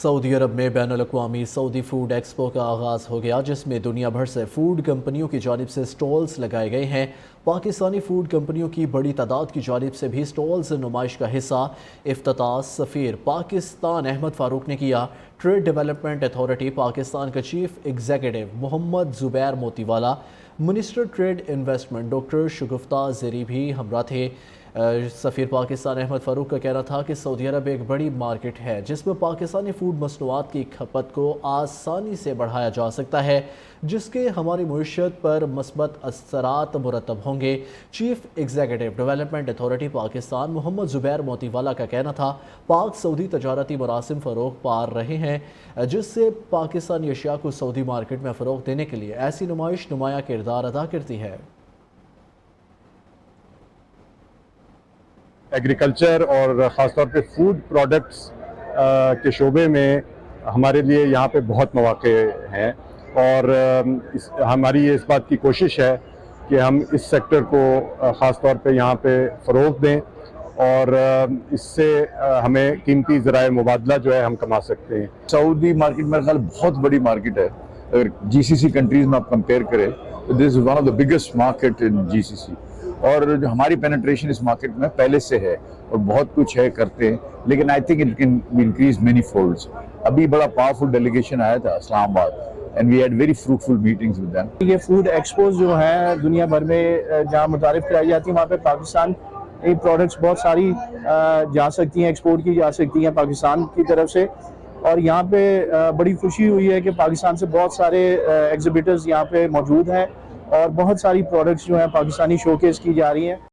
Saudi अरब में बैनुल-अक़वामी Saudi food expo का आगाज़ हो गया, जिसमें दुनिया भर से फूड कंपनियों की जानिब से स्टॉल्स लगाए गए हैं। पाकिस्तानी फूड कंपनियों की बड़ी तादाद की जानिब से भी स्टॉल्स नुमाइश का हिस्सा इफ्तिताह सफ़ीर पाकिस्तान अहमद फ़ारूक ने किया। ट्रेड डेवलपमेंट अथॉरिटी पाकिस्तान के chief executive Mohammad Zubair Motiwala, minister trade investment doctor Shagufta Zeri भी हमरा थे। सफ़ीर पाकिस्तान अहमद फ़ारूक का कहना था कि सऊदी अरब एक बड़ी मार्केट है जिसमें पाकिस्तानी फूड मसनूआत की खपत को आसानी से बढ़ाया जा सकता है, जिसके हमारी मईशत पर मस्बत असरात मुरतब होंगे। Chief executive development authority Pakistan Mohammad Zubair Motiwala का कहना था, पाक सऊदी तजारती मरासिम फ़रोग पा रहे हैं, जिससे पाकिस्तानी अशिया को सऊदी मार्केट में फ़रोग देने के लिए ऐसी नुमाइश नुमाया किरदार अदा करती है। एग्रीकल्चर और ख़ास तौर पे फूड प्रोडक्ट्स के शोबे में हमारे लिए यहाँ पे बहुत मौक़े हैं और हमारी ये इस बात की कोशिश है कि हम इस सेक्टर को ख़ास तौर पे यहाँ पे फ़रोग़ दें और इससे हमें कीमती ज़राए मुबादला जो है हम कमा सकते हैं। सऊदी मार्केट मेरे ख्याल बहुत बड़ी मार्केट है। अगर जीसीसी कंट्रीज़ में आप कंपेयर करें तो this is one of the biggest market in GCC, और जो हमारी पेनिट्रेशन इस मार्केट में पहले से है और बहुत कुछ है करते हैं, लेकिन I think it can increase many folds. अभी बड़ा पावरफुल डेलीगेशन आया था Islamabad and we had very fruitful meetings with them. ये फूड एक्सपोज जो है दुनिया भर में जहाँ मुतारिफ कराई जाती है, वहाँ पे पाकिस्तान की प्रोडक्ट्स बहुत सारी जा सकती हैं, एक्सपोर्ट की जा सकती हैं पाकिस्तान की तरफ से। और यहाँ पे बड़ी खुशी हुई है कि पाकिस्तान से बहुत सारे एग्जिबिटर्स यहाँ पे मौजूद हैं और बहुत सारी प्रोडक्ट्स जो हैं पाकिस्तानी शोकेस की जा रही हैं।